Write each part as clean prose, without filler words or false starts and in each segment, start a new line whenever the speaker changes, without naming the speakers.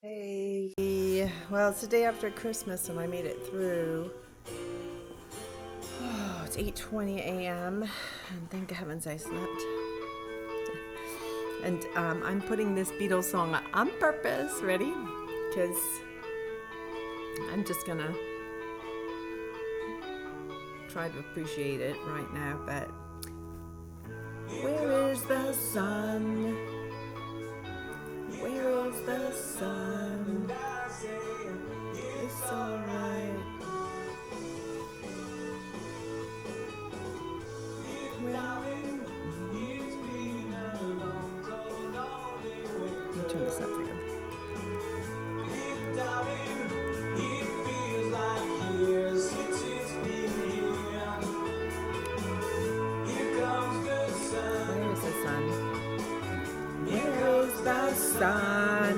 Hey, well, it's the day after Christmas and I made it through. Oh, it's 8:20 a.m. and thank heavens I slept. And I'm putting this Beatles song on purpose, ready? Because I'm just gonna try to appreciate it right now, but where is the sun? Where is the sun? It's alright. Let me turn this up for you. Where is the sun? Where is the sun?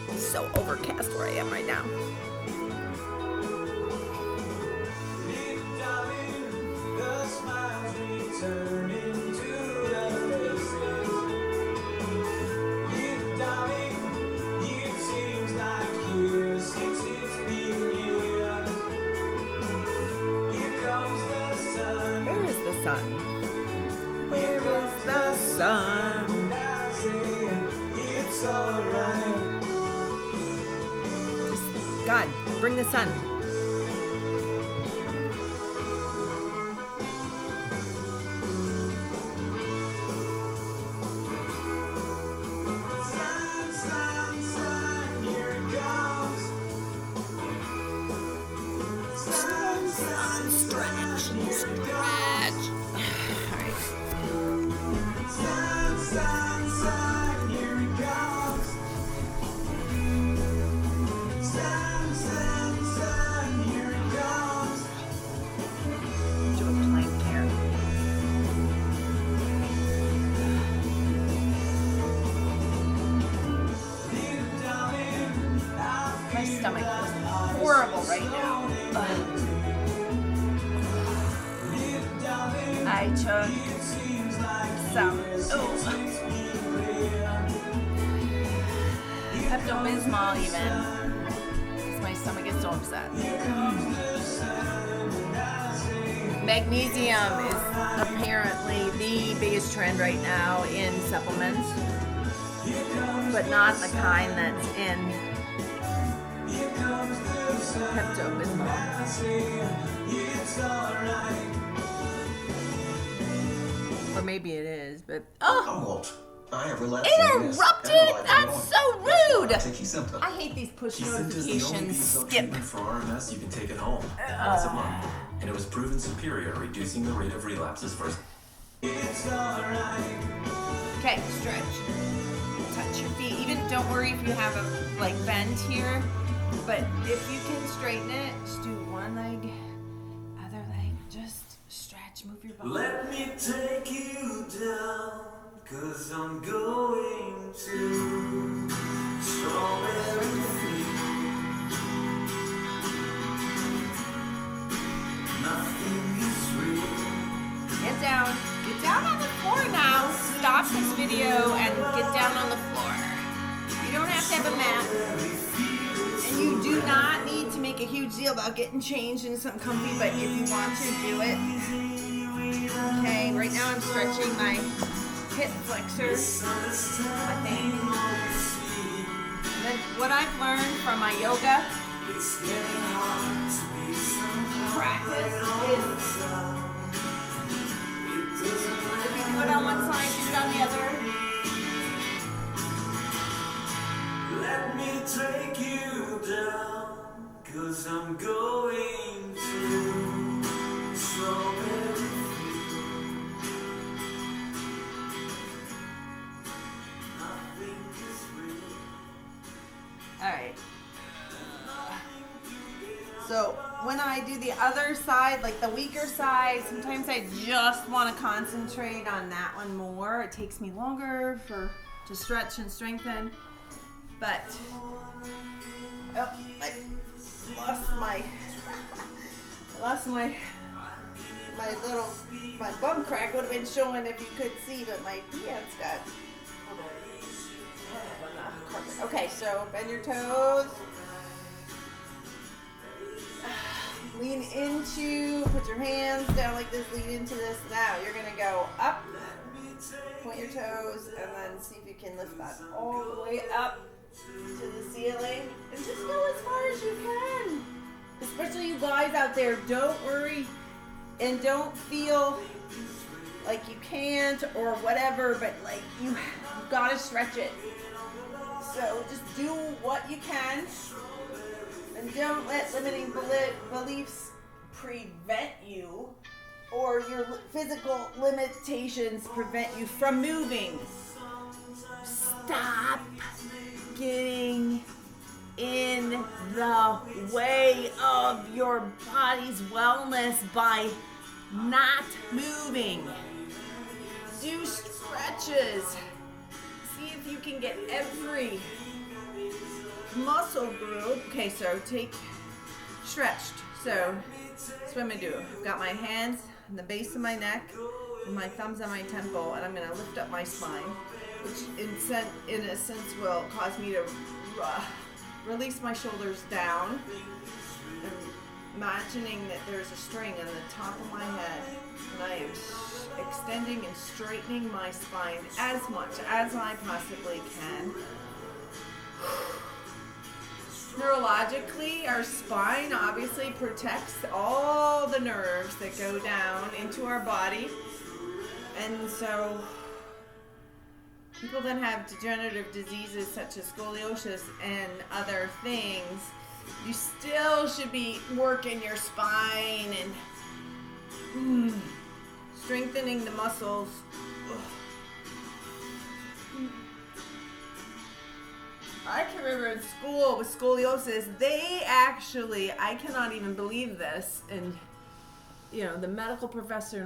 It's so overcast where I am right now. Where is the sun? Where is the sun? It's alright. Just God, bring the sun. Stretch. Do a plank here. My stomach is horrible right now. I took some Pepto-Bismol even, because my stomach is so upset. Magnesium is apparently the biggest trend right now in supplements, but not the kind that's in Pepto-Bismol. Or maybe it is, but it erupted! That's so rude! I hate these push notifications. Skip.
For RMS, you can take it home. Once a month. And it was proven superior at reducing the rate of relapses first.
Okay, stretch. Touch your feet. Even don't worry if you have a bend here, but if you can straighten it, just do one leg, other leg, just stretch, move your body.
Let me take you down, 'cause I'm going to strawberry field. Nothing is real.
Get down. Get down on the floor now. Stop this video and get down on the floor. You don't have to have a mat. And you do not need to make a huge deal about getting changed into something comfy, but if you want to, do it. Okay, right now I'm stretching my hip flexors, I think. And then what I've learned from my yoga practice is if you do it on one side, do it on the other.
Let me take you down, 'cause I'm going to strawberry field. Nothing is real.
Alright. So when I do the other side, like the weaker side, sometimes I just want to concentrate on that one more. It takes me longer to stretch and strengthen. But I lost my my bum crack would have been showing if you could see, but my pants got. Okay, so bend your toes. Lean into, put your hands down like this, lean into this. Now you're gonna go up, point your toes, and then see if you can lift that all the way up to the ceiling. And just go as far as you can. Especially you guys out there, don't worry and don't feel like you can't or whatever, but like you gotta stretch it. So just do what you can. And don't let limiting beliefs prevent you or your physical limitations prevent you from moving. Stop getting in the way of your body's wellness by not moving. Do stretches. See if you can get every muscle group. Okay, so take stretched. So that's what I'm gonna do. I've got my hands on the base of my neck and my thumbs on my temple, and I'm gonna lift up my spine, which in a sense will cause me to release my shoulders down. I'm imagining that there's a string on the top of my head, and I am extending and straightening my spine as much as I possibly can. Neurologically, our spine obviously protects all the nerves that go down into our body. And so people that have degenerative diseases such as scoliosis and other things, you still should be working your spine and strengthening the muscles. I can remember in school with scoliosis, they actually, I cannot even believe this, and you know, the medical professor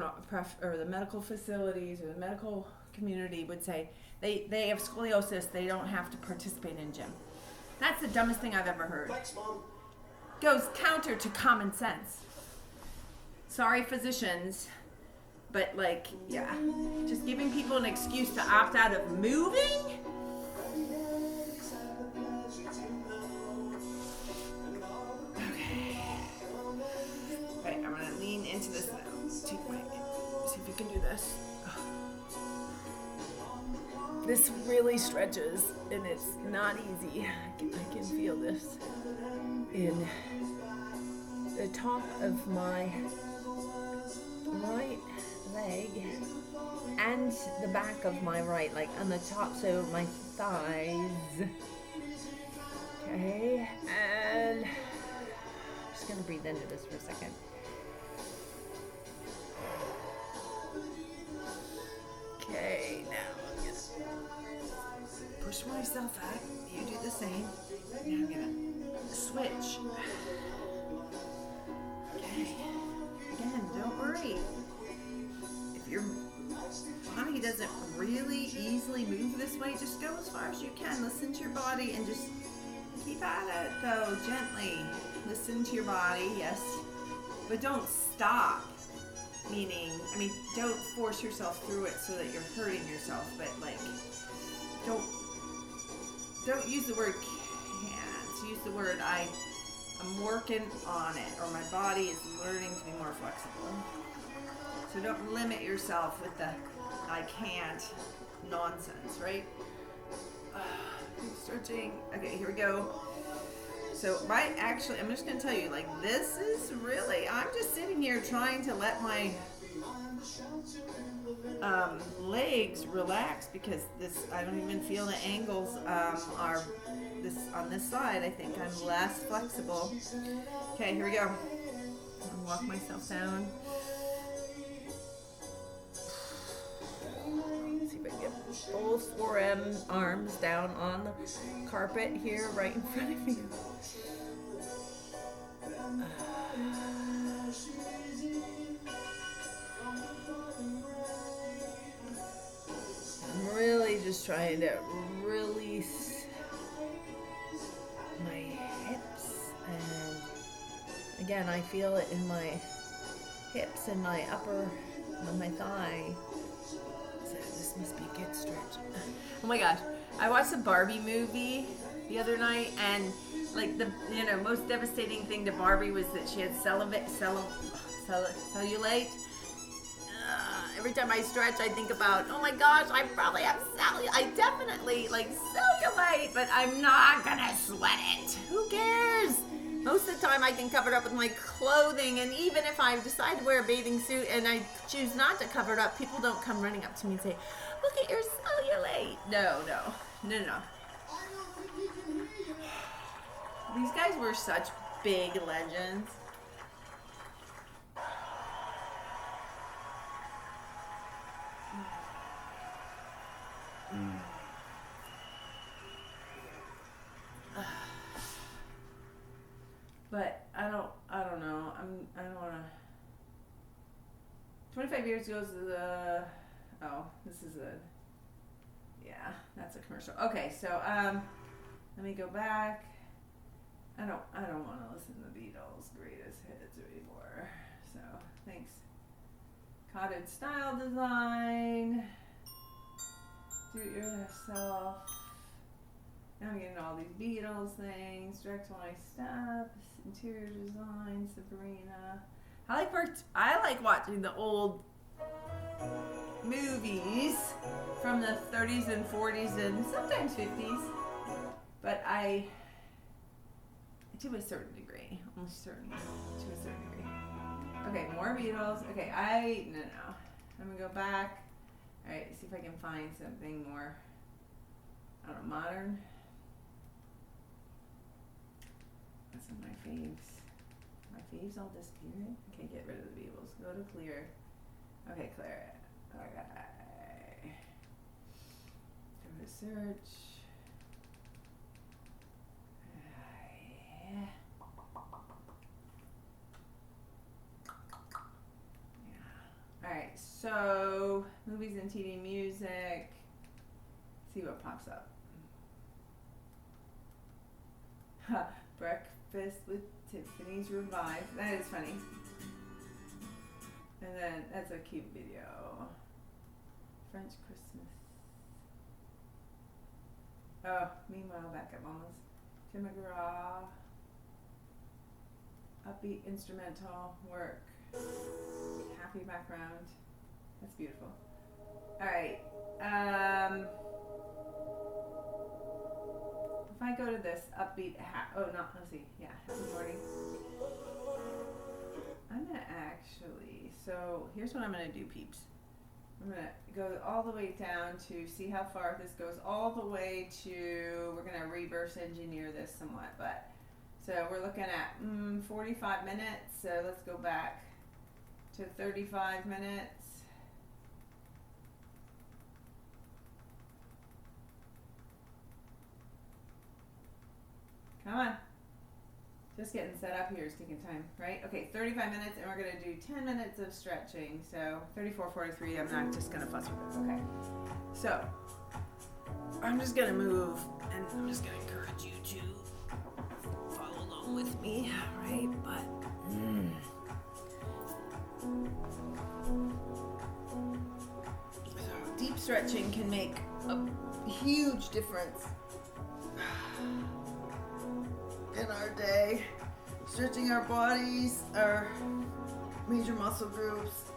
or the medical facilities or the medical community would say they have scoliosis, they don't have to participate in gym. That's the dumbest thing I've ever heard.
Thanks, Mom.
Goes counter to common sense. Sorry, physicians, but like, yeah, just giving people an excuse to opt out of moving? Into this now. See if you can do this. This really stretches and it's not easy. I can feel this in the top of my right leg and the back of my right, like on the top, so my thighs. Okay, and I'm just gonna breathe into this for a second. Okay, now I'm gonna push myself back. You do the same. Now I'm gonna switch. Okay. Again, don't worry. If your body doesn't really easily move this way, just go as far as you can. Listen to your body and just keep at it, though, gently. Listen to your body, yes. But don't stop. Meaning, I mean, don't force yourself through it so that you're hurting yourself, but like, don't use the word can't. Use the word I'm working on it, or my body is learning to be more flexible. So don't limit yourself with the I can't nonsense, right? Stretching. Okay, here we go. So, actually, I'm just going to tell you, like, this is really, I'm just sitting here trying to let my legs relax because I don't even feel the angles are on this side. I think I'm less flexible. Okay, here we go. I'll walk myself down. Let's see if I can get both arms down on the carpet here right in front of you. I'm really just trying to release my hips, and again I feel it in my hips and my upper on my thigh. So this must be a good stretch. Oh my gosh. I watched a Barbie movie the other night, and like the most devastating thing to Barbie was that she had cellulite. Every time I stretch, I think about, oh my gosh, I probably have cellulite. I definitely like cellulite, but I'm not gonna sweat it. Who cares? Most of the time I can cover it up with my clothing, and even if I decide to wear a bathing suit and I choose not to cover it up, people don't come running up to me and say, look at your cellulite. No. These guys were such big legends. But I don't know. I don't want to. 25 years goes to the. Oh, this is a. Yeah, that's a commercial. Okay, so let me go back. I don't want to listen to the Beatles' greatest hits anymore. So thanks. Cottage style design. Do it yourself. Now I'm getting all these Beatles things. Direct to my steps. Interior design. Sabrina. I like watching the old movies from the 30s and 40s and sometimes 50s. But to a certain degree. Almost certainly to a certain degree. Okay, more Beatles. Okay, no. I'm gonna go back. Alright, see if I can find something more, I don't know, modern. That's one of my faves. My faves all disappeared. Okay, get rid of the Beatles. Go to clear. Okay, clear it. Okay. Go to search. Yeah. Alright, so movies and TV music. See what pops up. Breakfast with Tiffany's Revived. That is funny. And then that's a cute video. French Christmas. Oh, meanwhile, back at Mama's. Tim McGraw. Upbeat instrumental work. Happy background. That's beautiful. Alright. If I go to this upbeat, let's see. Yeah, happy morning. I'm gonna actually, so here's what I'm gonna do, peeps. I'm gonna go all the way down to see how far this goes, all the way to, we're gonna reverse engineer this somewhat, but, so we're looking at 45 minutes, so let's go back to 35 minutes. Come on. Just getting set up here is taking time, right? Okay, 35 minutes, and we're going to do 10 minutes of stretching. So 34, 43, I'm not just going to fuss with this, okay? So I'm just going to move, and I'm just going to encourage you to follow along with me, right? But deep stretching can make a huge difference in our day. Stretching our bodies, our major muscle groups.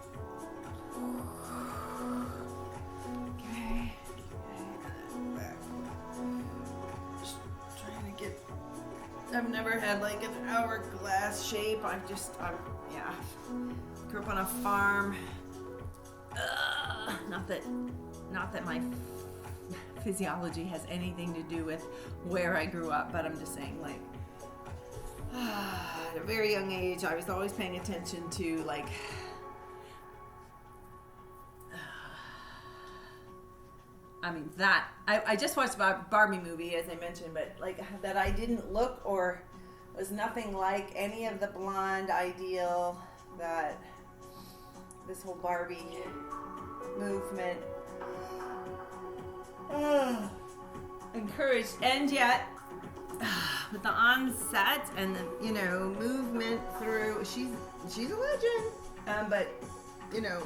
Okay. Back. Just trying to get, I've never had like an hourglass shape. Yeah. Grew up on a farm. Not that my physiology has anything to do with where I grew up, but I'm just saying, like, at a very young age, I was always paying attention to, like, I just watched a Barbie movie, as I mentioned, but, like, that I didn't look or was nothing like any of the blonde ideal that this whole Barbie movement encouraged, and yet with the onset and the, you know, movement through, she's a legend. But, you know,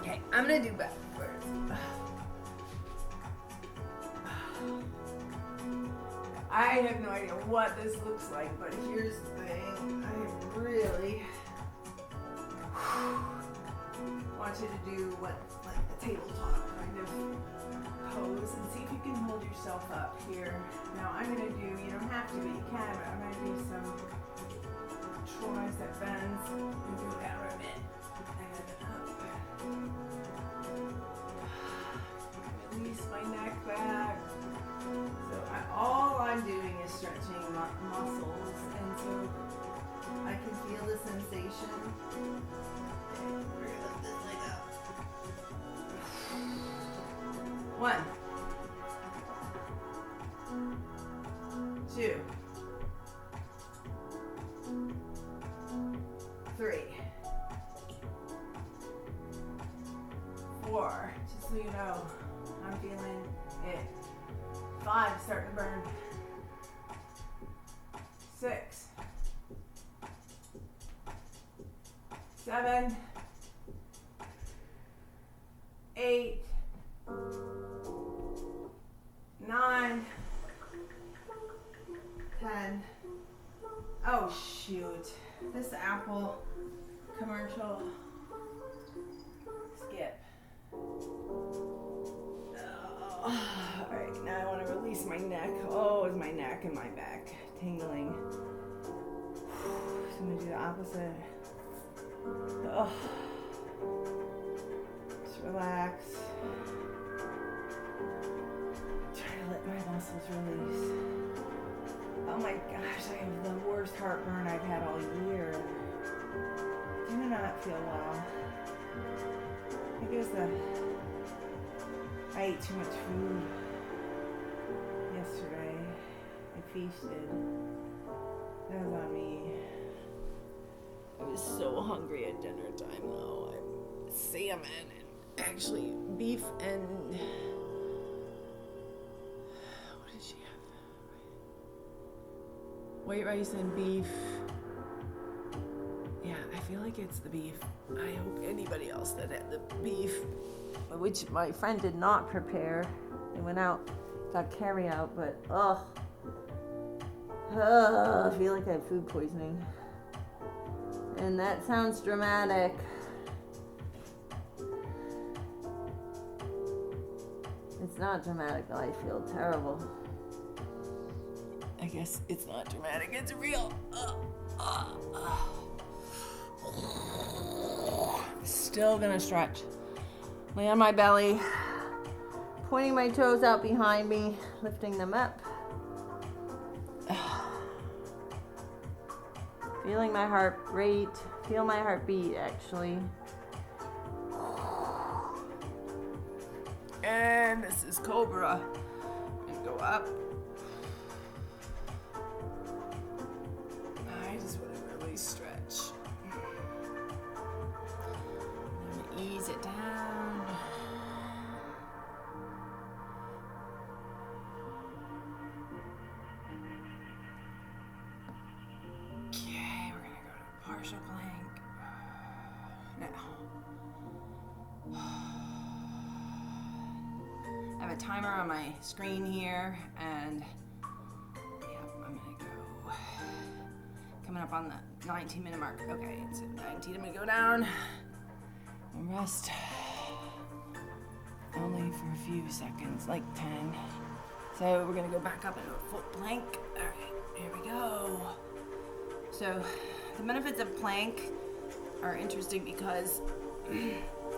okay, I'm gonna do backwards. I have no idea what this looks like, but here's the thing. I really want you to do what, like a tabletop kind of pose, and see if you can hold yourself up here. Now I'm gonna do, you don't have to, but you can, but I'm gonna do some tricep bends and go down a bit and then up. Release my neck back. So all I'm doing is stretching muscles, and so I can feel the sensation. We're gonna lift this leg up. 1, 2, 3, 4. Just so you know, I'm feeling it. 5, starting to burn. 6, 7, 8, 9, 10. Oh shoot. This Apple commercial. Skip. Alright, now I want to release my neck. Oh, is my neck and my back tingling. So I'm going to do the opposite. Oh. Just relax. Try to let my muscles release. Oh my gosh, I have the worst heartburn I've had all year. Do not feel well. I think it was I ate too much food yesterday. I feasted. That was on me. I was so hungry at dinner time though. Salmon and actually beef and what did she have? White rice and beef. Yeah, I feel like it's the beef. I hope anybody else that had the beef, which my friend did not prepare. They went out, got carry out, but I feel like I have food poisoning. And that sounds dramatic. It's not dramatic, though. I feel terrible. I guess it's not dramatic, it's real. Still gonna stretch. Lay on my belly, pointing my toes out behind me, lifting them up. Feeling my heart rate, feel my heartbeat actually. And this is Cobra. And go up. I just want to really stretch. And ease it down. Okay, we're gonna go to partial plank. Now. I have a timer on my screen here, and yep, I'm gonna go. Coming up on the 19-minute mark. Okay, so 19, I'm gonna go down and rest only for a few seconds, like 10. So we're gonna go back up into a full plank. All right, here we go. So the benefits of plank are interesting because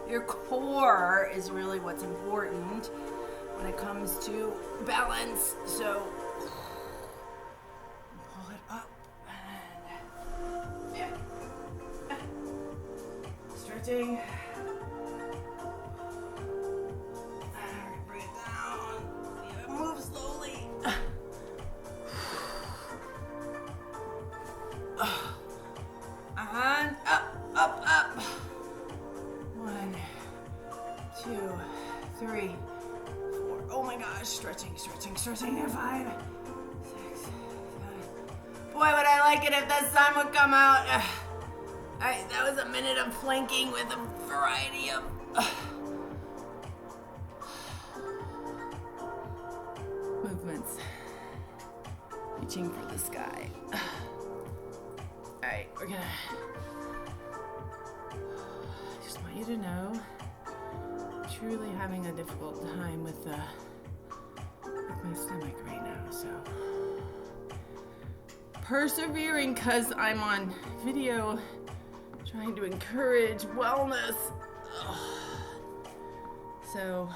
your core is really what's important when it comes to balance. So pull it up and yeah. Stretching. Bring it down. Yeah, move slowly. And up, up, up. 1, 2, 3, 4. Oh my gosh, stretching. stretching at 5, 6, 7. Boy, would I like it if the sun would come out. Alright, that was a minute of planking with a variety of movements. Reaching for the sky. Alright, we're gonna... I just want you to know, I'm truly having a difficult time with my stomach right now, so... persevering because I'm on video trying to encourage wellness. So,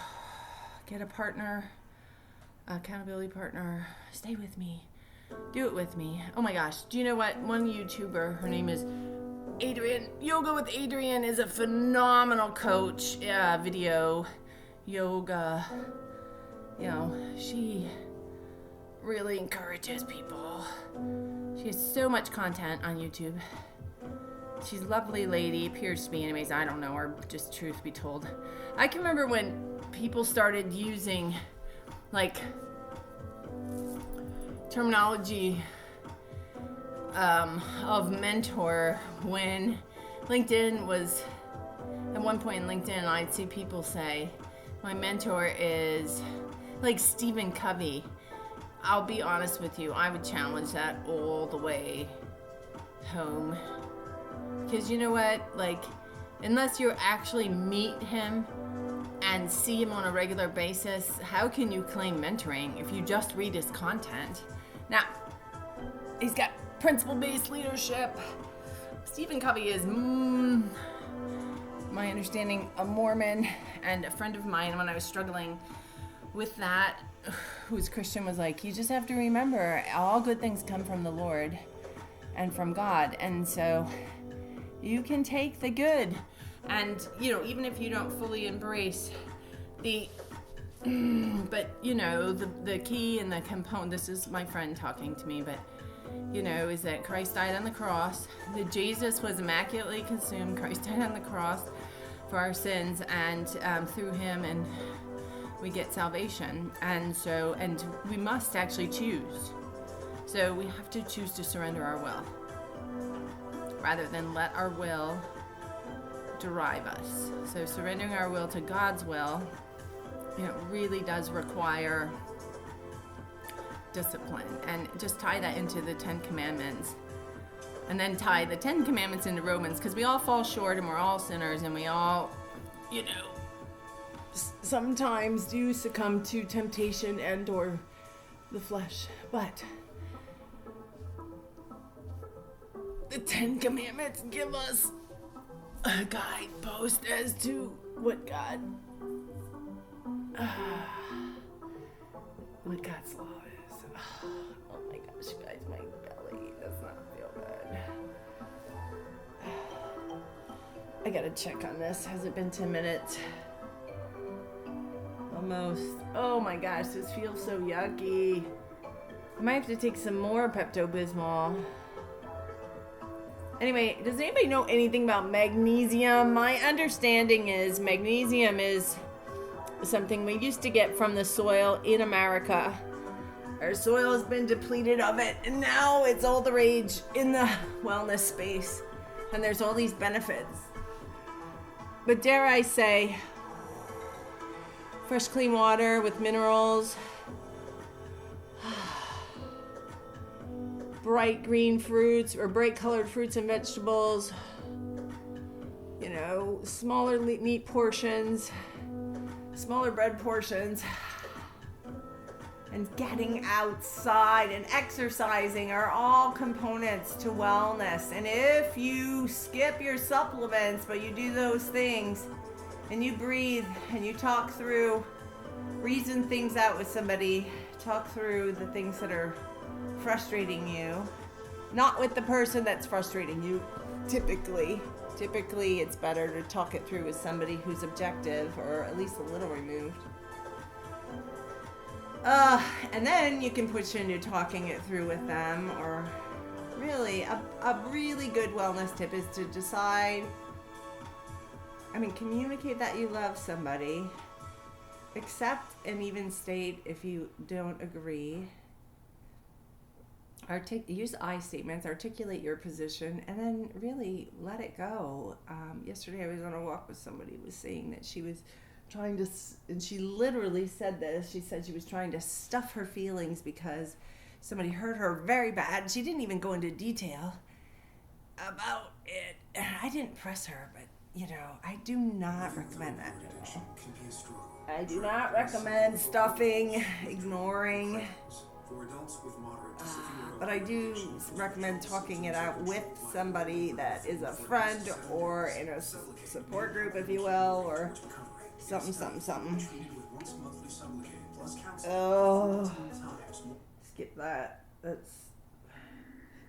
get a partner, accountability partner, stay with me, do it with me. Oh my gosh, do you know what? One YouTuber, her name is Adrienne, Yoga with Adrienne, is a phenomenal coach, video, yoga, you know, she really encourages people. She has so much content on YouTube. She's a lovely lady, appears to be anyways, I don't know her, just truth be told. I can remember when people started using, like, terminology of mentor when LinkedIn was, at one point in LinkedIn, I'd see people say, my mentor is, like Stephen Covey. I'll be honest with you, I would challenge that all the way home. Because you know what, like, unless you actually meet him and see him on a regular basis, how can you claim mentoring if you just read his content? Now, he's got principle-based leadership. Stephen Covey is, my understanding, a Mormon, and a friend of mine when I was struggling with that, who's Christian, was like, you just have to remember all good things come from the Lord and from God, and so you can take the good, and you know, even if you don't fully embrace the but you know, the key and the component, this is my friend talking to me, but you know, is that Christ died on the cross, that Jesus was immaculately consumed, Christ died on the cross for our sins, and through him and we get salvation. And so, and we must actually choose. So we have to choose to surrender our will rather than let our will drive us. So surrendering our will to God's will, you know, really does require discipline. And just tie that into the 10 Commandments. And then tie the 10 Commandments into Romans, because we all fall short and we're all sinners and we all, you know, sometimes do succumb to temptation and or the flesh. But the 10 Commandments give us a guidepost as to what God's law is. Oh my gosh, you guys, my belly does not feel good. I gotta check on this. Has it been 10 minutes? Almost. Oh my gosh, this feels so yucky. I might have to take some more Pepto-Bismol. Anyway, does anybody know anything about magnesium? My understanding is magnesium is something we used to get from the soil in America. Our soil has been depleted of it, and now it's all the rage in the wellness space. And there's all these benefits. But dare I say, fresh clean water with minerals, bright green fruits or bright colored fruits and vegetables, you know, smaller meat portions, smaller bread portions, and getting outside and exercising are all components to wellness. And if you skip your supplements, but you do those things, and you breathe, and you talk through, reason things out with somebody, talk through the things that are frustrating you, not with the person that's frustrating you, typically it's better to talk it through with somebody who's objective, or at least a little removed. And then you can push into talking it through with them, or really, a really good wellness tip is to decide, communicate that you love somebody, accept and even state if you don't agree. Use I statements, articulate your position, and then really let it go. Yesterday I was on a walk with somebody who was saying that she was trying to, and she literally said this, she said she was trying to stuff her feelings because somebody hurt her very bad. She didn't even go into detail about it. I didn't press her, but you know, I do not recommend that. I do not recommend stuffing, ignoring. But I do recommend talking it out with somebody that is a friend or in a support group, if you will, or something. Oh, skip that.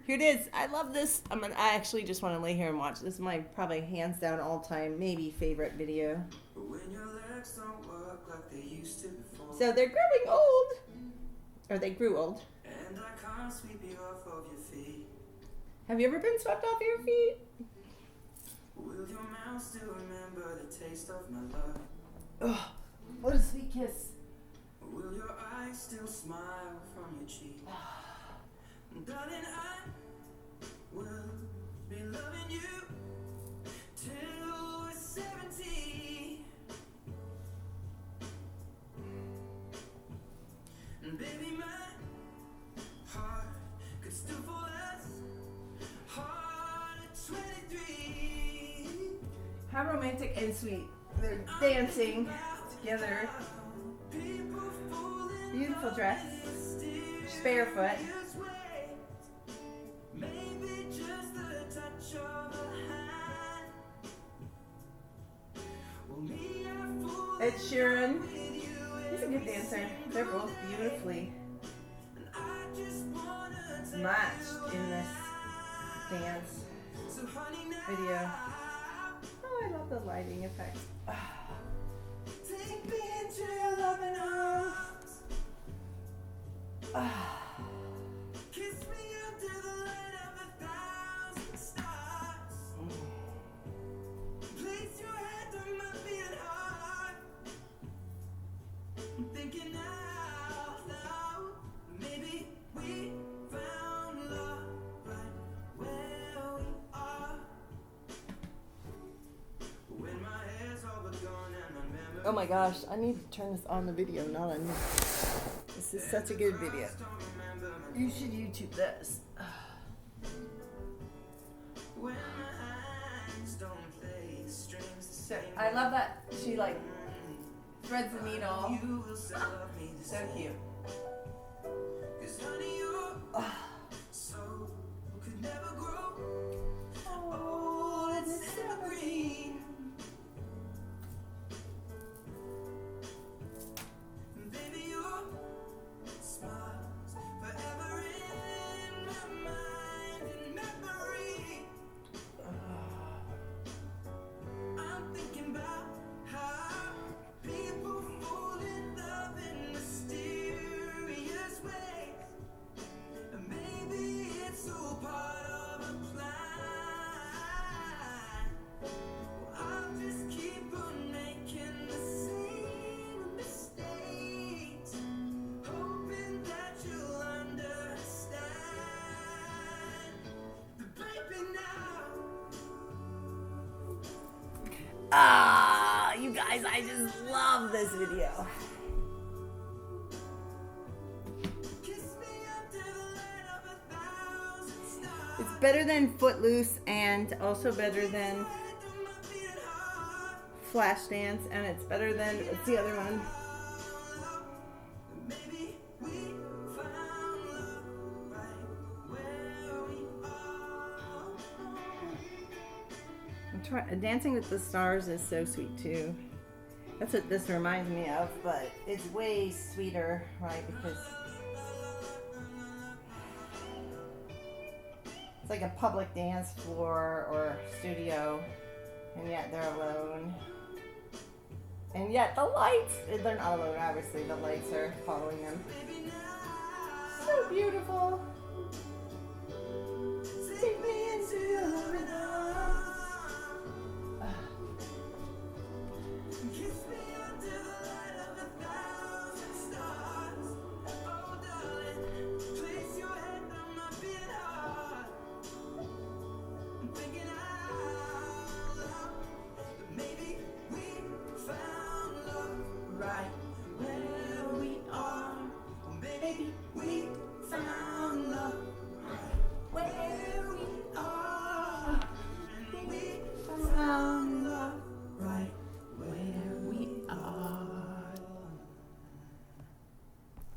Here it is. I love this. I actually just want to lay here and watch. This is my probably hands down all time maybe favorite video. So they're growing old, or they grew old.
And I can't sweep you off of your feet.
Have you ever been swept off your feet?
Will your mouth still remember the taste of my love?
Oh, what a sweet kiss.
Will your eyes still smile from your cheek? Darling, I will be loving you till we're 70. And baby, my heart could still fall as hard at 23.
How romantic and sweet. They're dancing together. Beautiful dress. She's barefoot.
Maybe just the touch of a hand. Well, me, I fool
Ed Sheeran. He's a good dancer. They're both beautifully matched in this dance video. Oh, I love the lighting effect.
take me into your loving arms. Kiss me under the light of 1,000 stars. Place your hand on my beating heart. I'm thinking out loud. Maybe we found love right where we are. When my hair's all but gone and my memory.
Oh my gosh, I need to turn this on the video, not on me. This is such a good video. You should YouTube this.
When my hands don't play the strings the
So,
same.
I love that she like threads the needle.
You will still love me the
So
same.
cute.
'Cause honey, your soul could never grow.
Oh,
It's evergreen. Baby, your smile's forever in my mind and memory. I'm thinking about how people fall in love in mysterious ways. And maybe it's all part of a plan. Well, I'll just keep on making the same mistakes, hoping that you'll understand. But baby, now.
Ah, you guys, I just love this video.
Kiss me under the light of 1,000 stars.
It's better than Footloose and also better than
Under my beating heart.
Flashdance, and it's better than, what's the other one?
Maybe we found love right where we are.
Dancing with the Stars is so sweet too. That's what this reminds me of, but it's way sweeter, right? Because it's like a public dance floor or studio, and yet they're alone. And yet the lights, they're not alone, obviously. The lights are following them. So beautiful.